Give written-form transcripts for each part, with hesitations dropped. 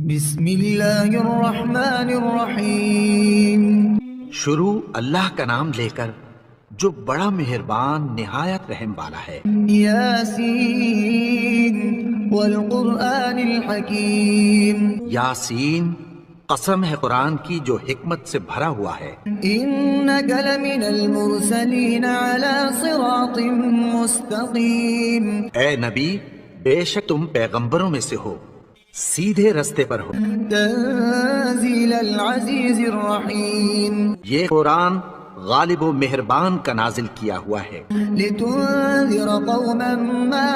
بسم اللہ الرحمن الرحیم۔ شروع اللہ کا نام لے کر جو بڑا مہربان نہایت رحم والا ہے۔ یاسین والقرآن الحکیم۔ یاسین، قسم ہے قرآن کی جو حکمت سے بھرا ہوا ہے۔ انک لمن المرسلین علی صراط مستقیم۔ اے نبی، بے شک تم پیغمبروں میں سے ہو، سیدھے رستے پر ہو۔ تنزیل العزیز الرحیم۔ یہ قرآن غالب و مہربان کا نازل کیا ہوا ہے، لتنذر قوما ما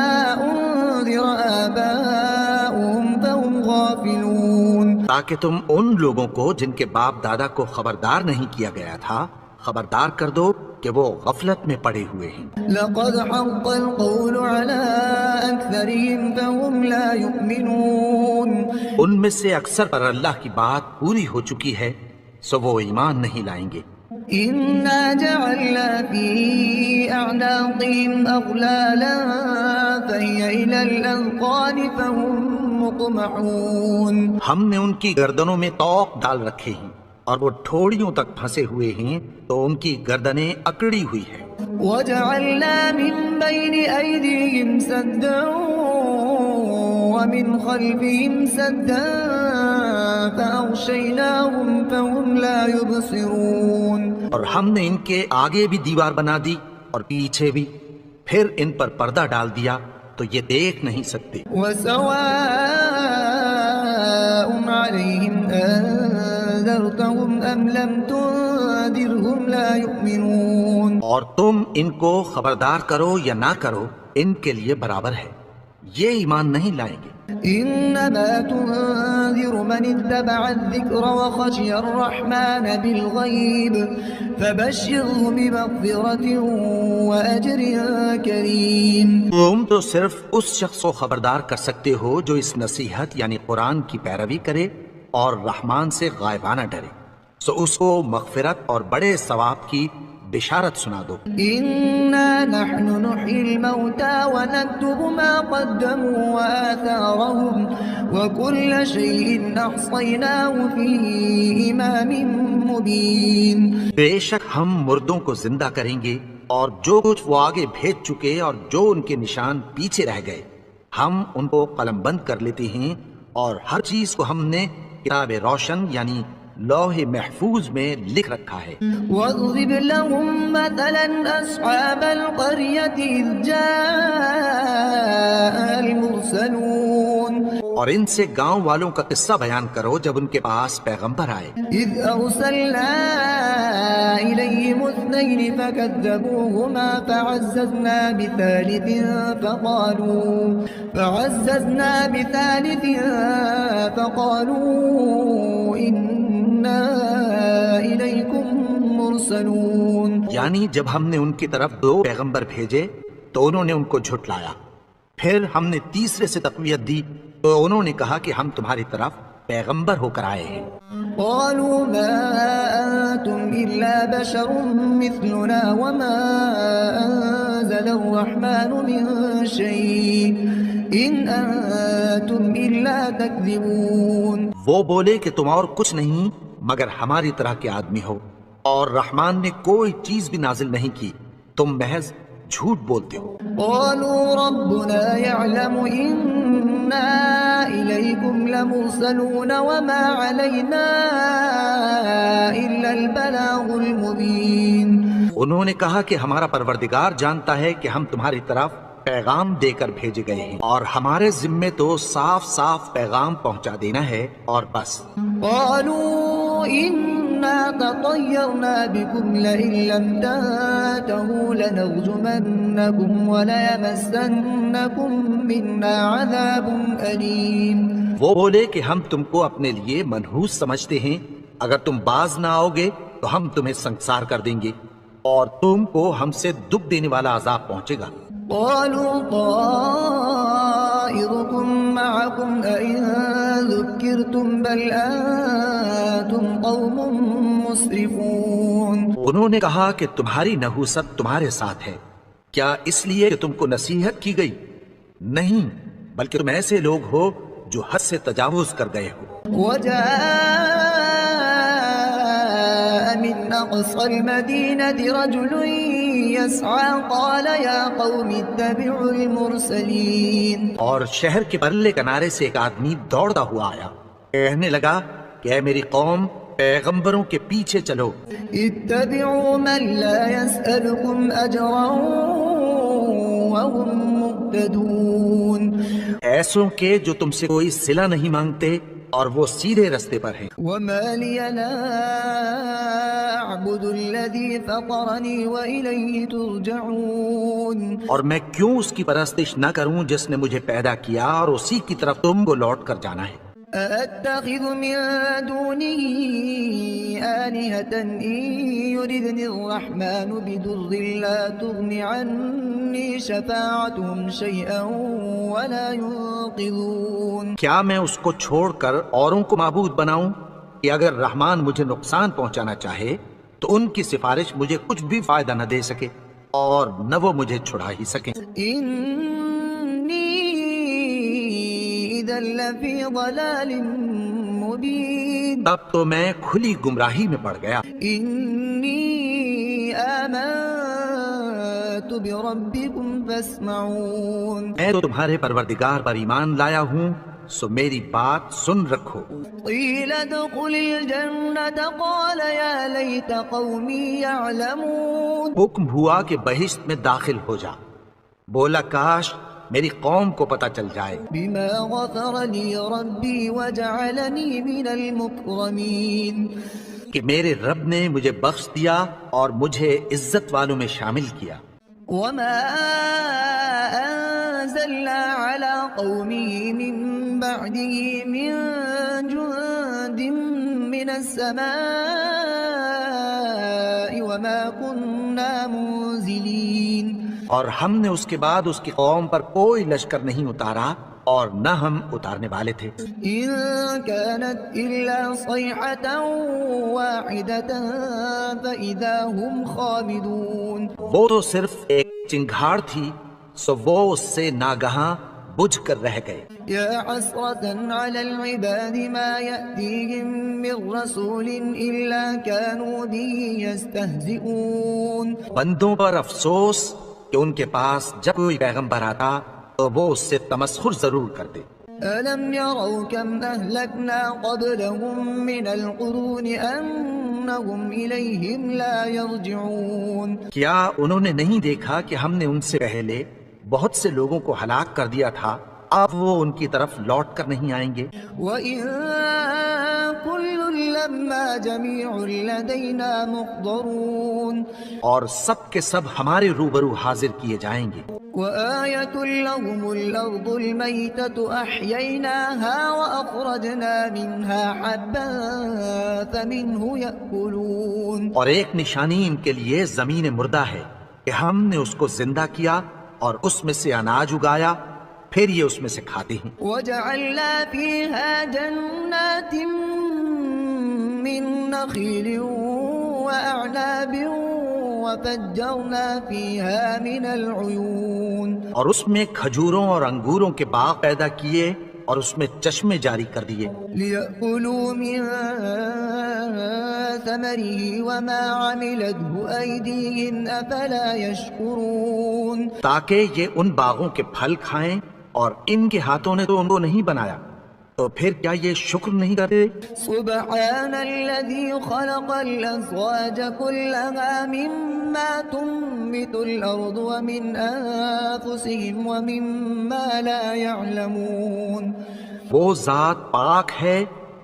انذر آباؤهم فهم غافلون۔ تاکہ تم ان لوگوں کو جن کے باپ دادا کو خبردار نہیں کیا گیا تھا خبردار کر دو کہ وہ غفلت میں پڑے ہوئے ہیں۔ لقد حق القول على أكثرهم فهم لا يؤمنون۔ ان میں سے اکثر پر اللہ کی بات پوری ہو چکی ہے سو وہ ایمان نہیں لائیں گے۔ إنا جعلنا في أعناقهم أغلالا فهي إلى الأذقان فهم مقمحون۔ ہم نے ان کی گردنوں میں طوق ڈال رکھے ہیں اور وہ ٹھوڑیوں تک پھنسے ہوئے ہیں تو ان کی گردنیں اکڑی ہوئی ہیں۔ وجعلنا من بين أيديهم سدا ومن خلفهم سدا فأغشيناهم فهم لا يبصرون۔ اور ہم نے ان کے آگے بھی دیوار بنا دی اور پیچھے بھی، پھر ان پر پردہ ڈال دیا تو یہ دیکھ نہیں سکتے۔ وسواء عليهم أنذرتهم أم لم تنذرهم لا يؤمنون۔ اور تم ان کو خبردار کرو یا نہ کرو ان کے لیے برابر ہے، یہ ایمان نہیں لائیں گے۔ إنما تنذر من اتبع الذكر وخشي الرحمن بالغيب فبشره بمغفرة وأجر كريم۔ تم تو صرف اس شخص کو خبردار کر سکتے ہو جو اس نصیحت یعنی قرآن کی پیروی کرے اور رحمان سے غائبانہ ڈرے، سو اس کو مغفرت اور بڑے ثواب کی بشارت سنا دو۔ إنا نحن نحيي الموتى ونكتب ما قدموا وآثارهم وكل شيء أحصيناه في إمام مبين۔ بے شک ہم مردوں کو زندہ کریں گے اور جو کچھ وہ آگے بھیج چکے اور جو ان کے نشان پیچھے رہ گئے ہم ان کو قلم بند کر لیتے ہیں، اور ہر چیز کو ہم نے کتاب روشن یعنی لوح محفوظ میں لکھ رکھا ہے۔ واضرب لهم مثلا أصحاب القرية إذ جاء المرسلون۔ اور ان سے گاؤں والوں کا قصہ بیان کرو جب ان کے پاس پیغمبر آئے۔ إذ أرسلنا إليهم اثنين فكذبوهما فعززنا بثالث فقالوا إنا إليكم مرسلون۔ یعنی جب ہم نے ان کی طرف دو پیغمبر بھیجے تو انہوں نے ان کو جھٹلایا، پھر ہم نے تیسرے سے تقویت دی تو انہوں نے کہا کہ ہم تمہاری طرف پیغمبر ہو کر آئے ہیں۔ قالوا ما أنتم إلا بشر مثلنا وما أنزل الرحمن من شيء إن أنتم إلا تكذبون۔ وہ بولے کہ تم اور کچھ نہیں مگر ہماری طرح کے آدمی ہو، اور رحمان نے کوئی چیز بھی نازل نہیں کی، تم محض جھوٹ بولتے ہو۔ قالوا ربنا يعلم إنا إليكم لمرسلون وما علينا إلا البلاغ المبين۔ انہوں نے کہا کہ ہمارا پروردگار جانتا ہے کہ ہم تمہاری طرف پیغام دے کر بھیجے گئے ہیں، اور ہمارے ذمے تو صاف صاف پیغام پہنچا دینا ہے اور بس۔ قالوا إنا تطيرنا بكم لئن لم تنتهوا لنرجمنكم وليمسنكم منا عذاب أليم۔ وہ بولے کہ ہم تم کو اپنے لیے منحوس سمجھتے ہیں، اگر تم باز نہ آؤ گے تو ہم تمہیں سنسار کر دیں گے اور تم کو ہم سے دکھ دینے والا عذاب پہنچے گا۔ قالوا طائركم معكم أئن ذكرتم بل أنتم قوم مسرفون۔ انہوں نے کہا کہ تمہاری نحوست تمہارے ساتھ ہے، کیا اس لیے کہ تم کو نصیحت کی گئی؟ نہیں، بلکہ تم ایسے لوگ ہو جو حد سے تجاوز کر گئے ہو۔ وجاء من أقصى المدينة رجل يسعى قال يا قوم اتبعوا المرسلين. اور شہر کے پرلے کنارے سے ایک آدمی دوڑتا ہوا آیا، کہنے لگا کہ اے میری قوم، پیغمبروں کے پیچھے چلو. اتبعوا من لا يسألكم أجرا وهم مهتدون. ایسوں کے جو تم سے کوئی صلہ نہیں مانگتے اور وہ سیدھے رستے پر ہیں. وما لي لا أعبد الذي فطرني وإليه ترجعون. اور میں کیوں اس کی پرستش نہ کروں جس نے مجھے پیدا کیا اور اسی کی طرف تم کو لوٹ کر جانا ہے. أأتخذ من دونه آلهة إن يردني الرحمن بضر لا تغن عني شفاعتهم شيئا ولا ينقذون. کیا میں اس کو چھوڑ کر اوروں کو معبود بناؤں کہ اگر رحمان مجھے نقصان پہنچانا چاہے تو ان کی سفارش مجھے کچھ بھی فائدہ نہ دے سکے اور نہ وہ مجھے چھڑا ہی سکیں. إذا لفي ضلال مبين. تب تو میں کھلی گمراہی میں پڑ گیا. إني آمنت بربكم فاسمعون. میں تو تمہارے پروردگار پر ایمان لایا ہوں، سو میری بات سن رکھو. قيل ادخل الجنة قال يا ليت قومي يعلمون. حکم ہوا کہ بہشت میں داخل ہو جا. بولا کاش میری قوم کو پتہ چل جائے. بما غفر لي ربي وجعلني من المكرمين. کہ میرے رب نے مجھے بخش دیا اور مجھے عزت والوں میں شامل کیا. وما أنزلنا على قومه من بعده من جند من السماء وما كنا منزلين. اور ہم نے اس کے بعد اس کی قوم پر کوئی لشکر نہیں اتارا اور نہ ہم اتارنے والے تھے. إن كانت إلا صيحة واحدة فإذا هم خامدون. وہ تو صرف ایک چنگھاڑ تھی، سو وہ اس سے ناگہاں بجھ کر رہ گئے. يا حسرة على العباد ما يأتيهم من رسول إلا كانوا به يستهزئون. بندوں پر افسوس کہ ان کے پاس جب کوئی پیغمبر آتا تو وہ اس سے تمسخر ضرور کرتے. ألم يروا كم أهلكنا قبلهم من القرون أنهم إليهم لا يرجعون. کیا انہوں نے نہیں دیکھا کہ ہم نے ان سے پہلے بہت سے لوگوں کو ہلاک کر دیا تھا، اب وہ ان کی طرف لوٹ کر نہیں آئیں گے. وَإِن كُلٌّ لَمَّا جَمِيعٌ لَدَيْنَا مُحْضَرُونَ. اور سب کے سب ہمارے روبرو حاضر کیے جائیں گے. وَآيَةٌ لَهُمُ الْأَرْضُ الْمَيْتَةُ أَحْيَيْنَاهَا وَأَخْرَجْنَا مِنْهَا حَبًّا فَمِنْهُ يَأْكُلُونَ. اور ایک نشانی ان کے لیے زمین مردہ ہے کہ ہم نے اس کو زندہ کیا اور اس میں سے اناج اگایا، پھر یہ اس میں سے کھاتے ہیں. وَجَعَلْنَا فِيهَا جَنَّاتٍ مِّن نَخِيلٍ وَأَعْنَابٍ وَفَجَّرْنَا فِيهَا مِنَ الْعُيُونِ. اور اس میں کھجوروں اور انگوروں کے باغ پیدا کیے اور اس میں چشمے جاری کر دیے. لِيَأْكُلُوا مِن ثَمَرِهِ وَمَا عَمِلَتْهُ أَيْدِيهِمْ أَفَلَا يَشْكُرُونَ. تاکہ یہ ان باغوں کے پھل کھائیں اور ان کے ہاتھوں نے تو ان کو نہیں بنایا، تو پھر کیا یہ شکر نہیں کرتے؟ سبحان الذي خلق الأزواج كلها مما تنبت الأرض ومن أنفسهم ومما لا يعلمون. وہ ذات پاک ہے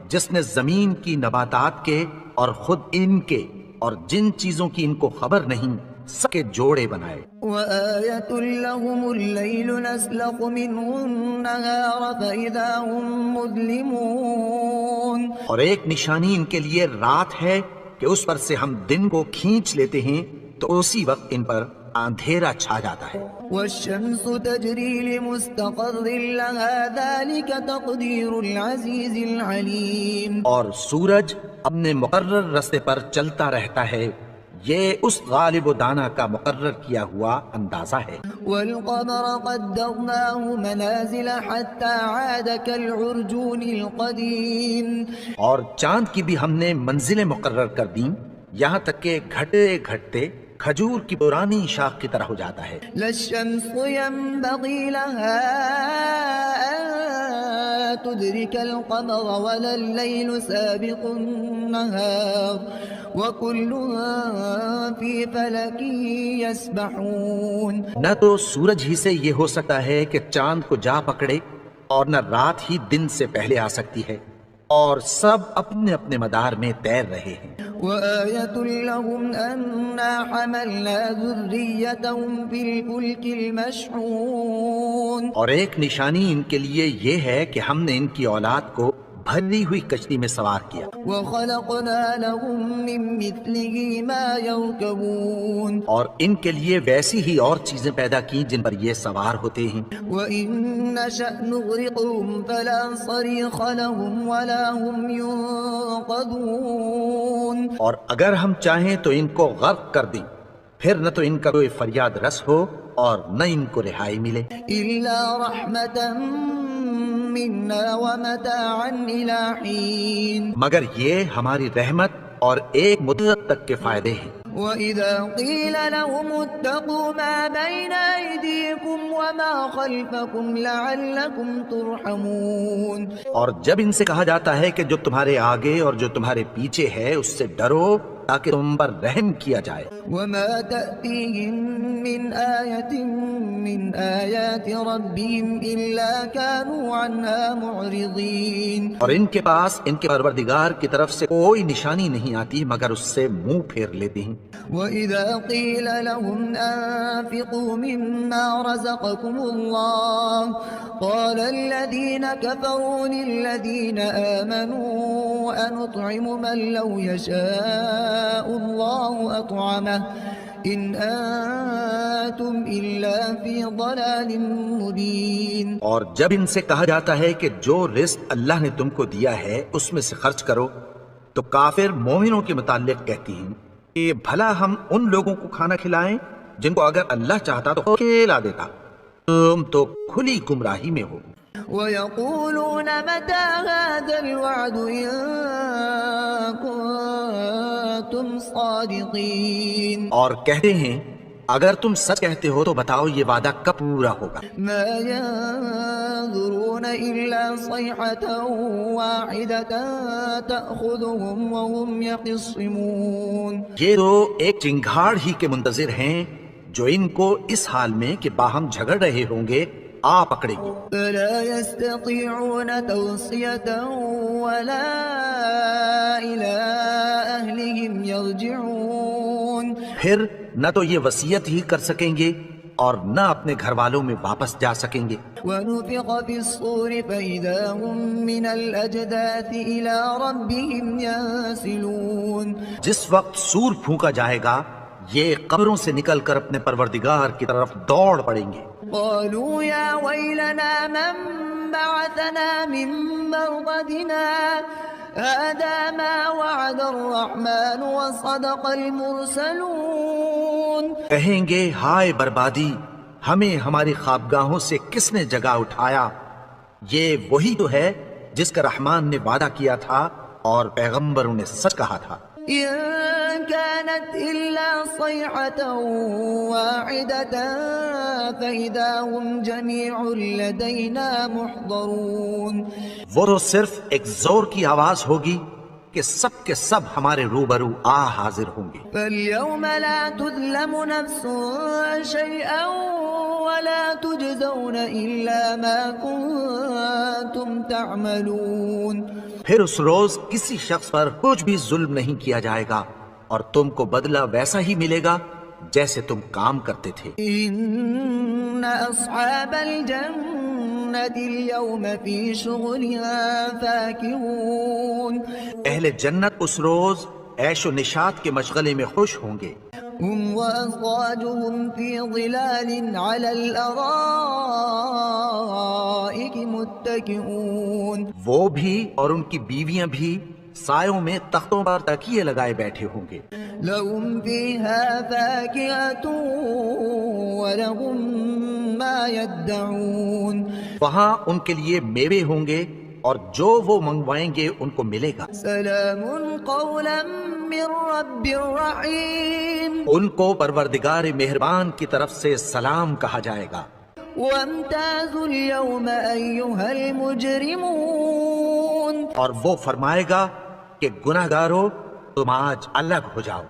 جس نے زمین کی نباتات کے اور خود ان کے اور جن چیزوں کی ان کو خبر نہیں سب کے جوڑے بنائے. وآية لهم الليل نسلخ منه النهار فإذا هم مظلمون. اور ایک نشانی ان کے لیے رات ہے کہ اس پر سے ہم دن کو کھینچ لیتے ہیں تو اسی وقت ان پر اندھیرا چھا جاتا ہے. والشمس تجري لمستقر لها ذلك تقدير العزيز العليم. اور سورج اپنے مقرر راستے پر چلتا رہتا ہے، یہ اس غالب و دانا کا مقرر کیا ہوا اندازہ ہے۔ والقمر قدرناه منازل حتى عاد كالعرجون القديم اور چاند کی بھی ہم نے منزلیں مقرر کر دیں یہاں تک کہ گھٹتے گھٹتے کھجور کی پرانی شاخ کی طرح ہو جاتا ہے۔ لا الشمس ينبغي لها أن تدرك القمر ولا الليل سابق النهار وكل في فلك يسبحون۔ نہ تو سورج ہی سے یہ ہو سکتا ہے کہ چاند کو جا پکڑے اور نہ رات ہی دن سے پہلے آ سکتی ہے، اور سب اپنے اپنے مدار میں تیر رہے ہیں۔ وآية لهم أنا حملنا ذريتهم في الفلك المشحون۔ اور ایک نشانی ان کے لیے یہ ہے کہ ہم نے ان کی اولاد کو بھری ہوئی کشتی میں سوار کیا، وخلقنا لهم من مثله ما يركبون۔ اور ان کے لیے ویسی ہی اور چیزیں پیدا کی جن پر یہ سوار ہوتے ہیں۔ وإن نشأ نغرقهم فلا صريخ لهم ولا هم ينقذون۔ اور اگر ہم چاہیں تو ان کو غرق کر دیں، پھر نہ تو ان کا کوئی فریاد رس ہو اور نہ ان کو رہائی ملے۔ إلا رحمة منا ومتاعا إلى حين۔ مگر یہ ہماری رحمت اور ایک مدت تک کے فائدے ہیں۔ وإذا قيل لهم اتقوا ما بين أيديكم وما خلفكم لعلكم ترحمون۔ اور جب ان سے کہا جاتا ہے کہ جو تمہارے آگے اور جو تمہارے پیچھے ہے اس سے ڈرو تاکہ تم پر رحم کیا جائے۔ وما تأتيهم من آية من آيات ربهم إلا كانوا عنها معرضين۔ اور ان کے پاس ان کے پروردگار کی طرف سے کوئی نشانی نہیں آتی مگر اس سے منہ پھیر لیتے ہیں۔ وإذا قيل لهم أنفقوا مما رزقكم الله قال الذين كفروا للذين آمنوا أنطعم من لو يشاء الله أطعمه إن أنتم إلا في ضلال مبين۔ اور جب ان سے کہا جاتا ہے کہ جو رزق اللہ نے تم کو دیا ہے اس میں سے خرچ کرو تو کافر مومنوں کے متعلق کہتی ہیں کہ بھلا ہم ان لوگوں کو کھانا کھلائیں جن کو اگر اللہ چاہتا تو کھلا دیتا، تم تو کھلی گمراہی میں ہو۔ ويقولون متى هذا الوعد إن كنتم صادقين۔ اور کہتے ہیں اگر تم سچ کہتے ہو تو بتاؤ یہ وعدہ کب پورا ہوگا۔ ما ينظرون إلا صيحة واحدة تأخذهم وهم يخصمون۔ یہ تو ایک چنگھاڑ ہی کے منتظر ہیں جو ان کو اس حال میں کہ باہم جھگڑ رہے ہوں گے آ پکڑے گی۔ فلا يستطيعون توصية ولا إلى أهلهم يرجعون۔ پھر نہ تو یہ وصیت ہی کر سکیں گے اور نہ اپنے گھر والوں میں واپس جا سکیں گے۔ ونفخ في الصور فإذا هم من الأجداث إلى ربهم ينسلون۔ جس وقت سور پھونکا جائے گا یہ قبروں سے نکل کر اپنے پروردگار کی طرف دوڑ پڑیں گے۔ قالوا يا ويلنا من بعثنا من مرقدنا هذا ما وعد الرحمن وصدق المرسلون۔ کہیں گے ہائے بربادی، ہمیں ہماری خوابگاہوں سے کس نے جگا اٹھایا، یہ وہی تو ہے جس کا رحمان نے وعدہ کیا تھا اور پیغمبروں نے سچ کہا تھا۔ إن كانت إلا صيحة واحدة فإذا هم جميع لدينا محضرون۔ وہ تو صرف ایک زور کی آواز ہوگی کہ سب کے سب ہمارے روبرو حاضر ہوں گے۔ فاليوم لا تظلم نفس شيئا ولا تجزون إلا ما كنتم تعملون۔ پھر اس روز کسی شخص پر کچھ بھی ظلم نہیں کیا جائے گا اور تم کو بدلہ ویسا ہی ملے گا جیسے تم کام کرتے تھے۔ إن أصحاب الجنة اليوم في شغلها فاكهون۔ اہل جنت اس روز عیش و نشاط کے مشغلے میں خوش ہوں گے۔ هم وأزواجهم في ظلال على الأرائك متكئون۔ وہ بھی اور ان کی بیویاں بھی سایوں میں تختوں پر تکیے لگائے بیٹھے ہوں گے. لهم فيها فاكهة ولهم ما يدعون وہاں ان کے لیے میوے ہوں گے اور جو وہ منگوائیں گے ان کو ملے گا. سلام قولا من رب رحيم ان کو پروردگار مہربان کی طرف سے سلام کہا جائے گا. وامتازوا اليوم أيها المجرمون اور وہ فرمائے گا کہ گناہگارو تم آج الگ ہو جاؤ.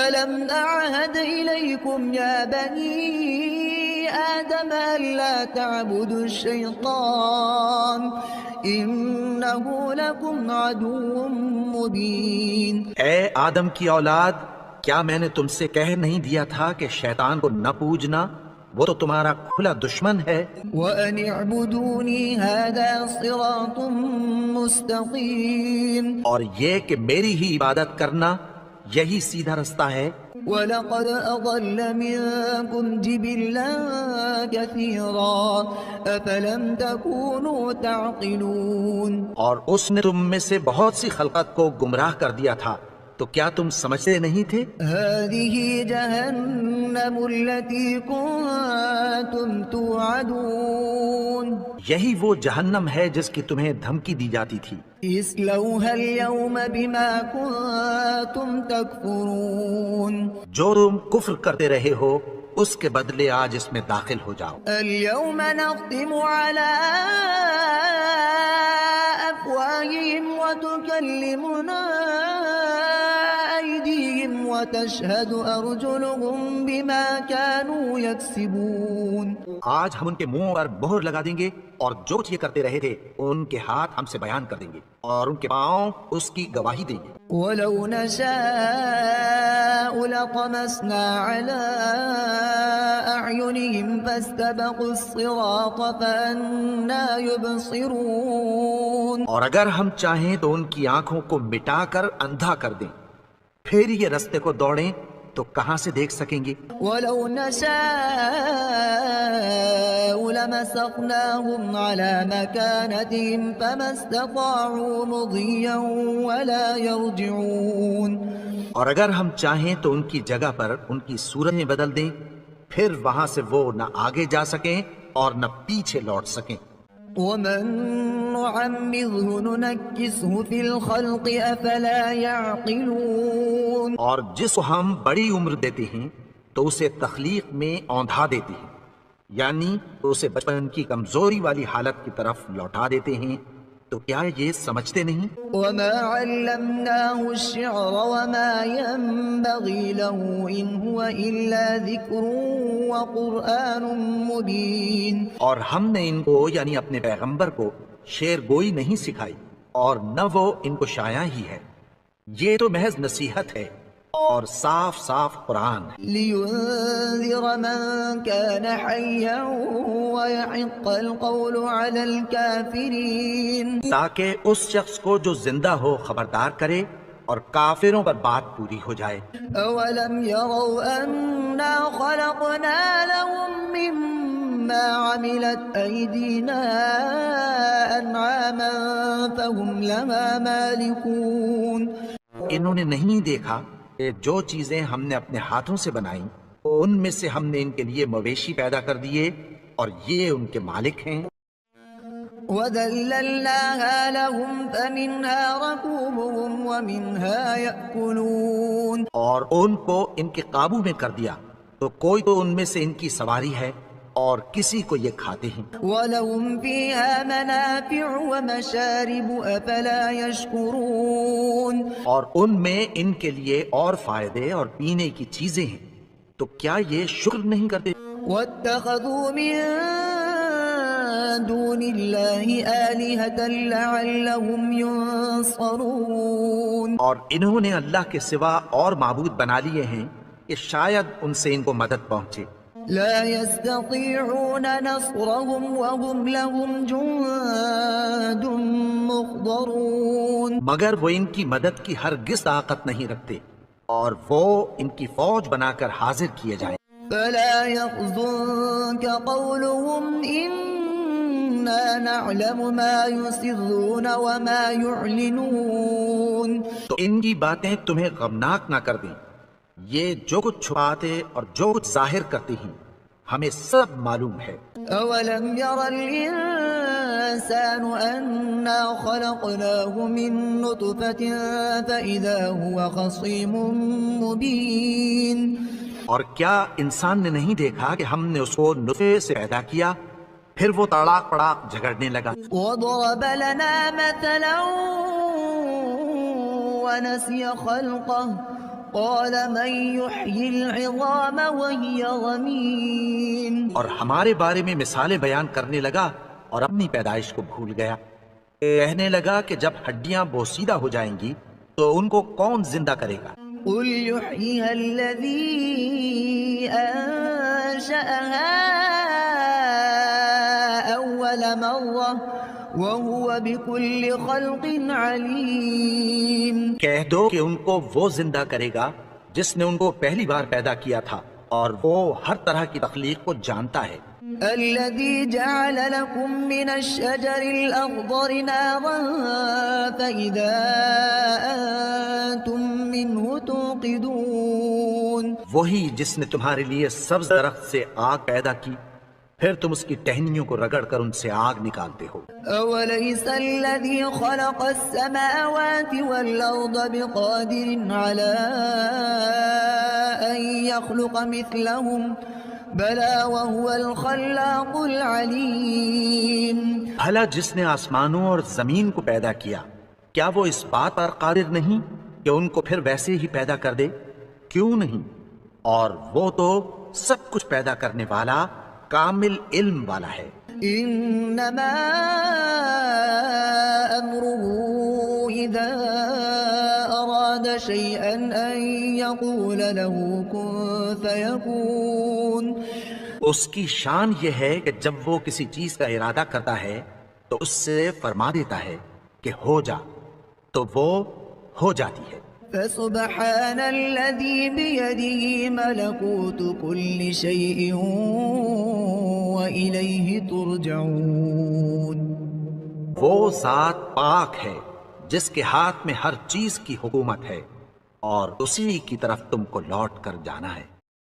ألم أعهد إليكم يا بني آدم ألا تعبدوا الشيطان إنه لكم عدو مبين. اے آدم کی اولاد، کیا میں نے تم سے کہہ نہیں دیا تھا کہ شیطان کو نہ پوجنا؟ وہ تو تمہارا کھلا دشمن ہے. وأن اعبدوني هذا صراط مستقيم. اور یہ کہ میری ہی عبادت کرنا یہی سیدھا رستہ ہے. وَلَقَدْ أَضَلَّ مِنكُمْ جِبِلًّا كَثِيرًا أَفَلَمْ تَكُونُوا تَعْقِلُونَ. اور اس نے تم میں سے بہت سی خلقت کو گمراہ کر دیا تھا، تو کیا تم سمجھتے نہیں تھے؟ هذه جهنم التي كنتم توعدون. یہی وہ جہنم ہے جس کی تمہیں دھمکی دی جاتی تھی. اصلوها اليوم بما كنتم تكفرون. جو تم کفر کرتے رہے ہو اس کے بدلے آج اس میں داخل ہو جاؤ. اليوم نختم على أفواههم وتكلمنا أيديهم وتشهد أرجلهم بما كانوا يكسبون. آج ہم ان کے منہ پر مہر لگا دیں گے اور جو کچھ یہ کرتے رہے تھے ان کے ہاتھ ہم سے بیان کر دیں گے اور ان کے پاؤں اس کی گواہی دیں گے. ولو نشاء لطمسنا على أعينهم فاستبقوا الصراط فأنا يبصرون. اور اگر ہم چاہیں تو ان کی آنکھوں کو مٹا کر اندھا کر دیں، پھر یہ رستے کو دوڑیں تو کہاں سے دیکھ سکیں گے. ولو نشاء لمسخناهم على مكانتهم فما استطاعوا مضيا ولا يرجعون. اور اگر ہم چاہیں تو ان کی جگہ پر ان کی صورتیں بدل دیں، پھر وہاں سے وہ نہ آگے جا سکیں اور نہ پیچھے لوٹ سکیں. ومن نعمره ننكسه في الخلق أفلا يعقلون. اور جس کو ہم بڑی عمر دیتے ہیں تو اسے تخلیق میں اوندھا دیتے ہیں، یعنی اسے بچپن کی کمزوری والی حالت کی طرف لوٹا دیتے ہیں. تو کیا یہ سمجھتے نہیں؟ وما علمناه الشعر وما ينبغي له إن هو إلا ذكر وقرآن مبين. اور ہم نے ان کو یعنی اپنے پیغمبر کو شعر گوئی نہیں سکھائی اور نہ وہ ان کو شاعر ہی ہے، یہ تو محض نصیحت ہے اور صاف صاف قرآن ہے. لينذر من كان حيا ويحق القول على الكافرين. تاکہ اس شخص کو جو زندہ ہو خبردار کرے اور کافروں پر بات پوری ہو جائے. أولم يروا أنا خلقنا لهم مما عملت أيدينا أنعاما فهم لها مالكون. انہوں نے نہیں دیکھا کہ جو چیزیں ہم نے اپنے ہاتھوں سے بنائیں ان میں سے ہم نے ان کے لیے مویشی پیدا کر دیے اور یہ ان کے مالک ہیں. وَذَلَّلْنَاهَا لَهُمْ فَمِنْهَا رَكُوبُهُمْ وَمِنْهَا يَأْكُلُونَ. اور ان کو ان کے قابو میں کر دیا تو کوئی تو ان میں سے ان کی سواری ہے اور کسی کو یہ کھاتے ہیں. وَلَهُمْ فِيهَا مَنَافِعُ وَمَشَارِبُ أَفَلَا يَشْكُرُونَ. اور ان میں ان کے لیے اور فائدے اور پینے کی چیزیں ہیں، تو کیا یہ شکر نہیں کرتے؟ وَاتَّخَذُوا مِن دُونِ اللَّهِ آلِهَةً لَعَلَّهُمْ يُنصَرُونَ. اور انہوں نے اللہ کے سوا اور معبود بنا لیے ہیں کہ شاید ان سے ان کو مدد پہنچے. لا يستطيعون نصرهم وهم لهم جند مخضرون. مگر وہ ان کی مدد کی ہرگز طاقت نہیں رکھتے اور وہ ان کی فوج بنا کر حاضر کیے جائیں. فلا يحزنك قولهم إنا نعلم ما يسرون وما يعلنون. تو ان کی باتیں تمہیں غمناک نہ کر دیں. یہ جو کچھ چھپاتے اور جو کچھ ظاہر کرتی ہیں ہمیں سب معلوم ہے. أولم ير الإنسان أنا خلقناه من نطفة فإذا هو خصيم مبين. اور کیا انسان نے نہیں دیکھا کہ ہم نے اس کو نطفے سے پیدا کیا پھر وہ تڑاک پڑاک جھگڑنے لگا. وضرب لنا مثلا ونسي خلقه قال من يحيي العظام وهي رميم. اور ہمارے بارے میں مثالیں بیان کرنے لگا اور اپنی پیدائش کو بھول گیا. کہنے لگا کہ جب ہڈیاں بوسیدہ ہو جائیں گی تو ان کو کون زندہ کرے گا؟ قل يحييها الذي أنشأها أول مرة وهو بكل خلق عليم. کہہ دو کہ ان کو وہ زندہ کرے گا جس نے ان کو پہلی بار پیدا کیا تھا اور وہ ہر طرح کی تخلیق کو جانتا ہے. الذي جعل لكم من الشجر الأخضر نارا فإذا أنتم منه توقدون. وہی جس نے تمہارے لیے سبز درخت سے آگ پیدا کی پھر تم اس کی ٹہنیوں کو رگڑ کر ان سے آگ نکالتے ہو. أوليس الذي خلق السماوات والأرض بقادر على أن يخلق مثلهم بلى وهو الخلاق العليم. بھلا جس نے آسمانوں اور زمین کو پیدا کیا کیا وہ اس بات پر قادر نہیں کہ ان کو پھر ویسے ہی پیدا کر دے؟ کیوں نہیں؟ اور وہ تو سب کچھ پیدا کرنے والا کامل علم والا ہے. إنما أمره إذا أراد شيئا أن يقول له كن فيكون. اس کی شان یہ ہے کہ جب وہ کسی چیز کا ارادہ کرتا ہے تو اس سے فرما دیتا ہے کہ ہو جا تو وہ ہو جاتی ہے. فسبحان الذي بيده ملكوت كل شيء وإليه ترجعون. وہ ذات پاک ہے جس کے ہاتھ میں ہر چیز کی حکومت ہے اور اسی کی طرف تم کو لوٹ کر جانا ہے.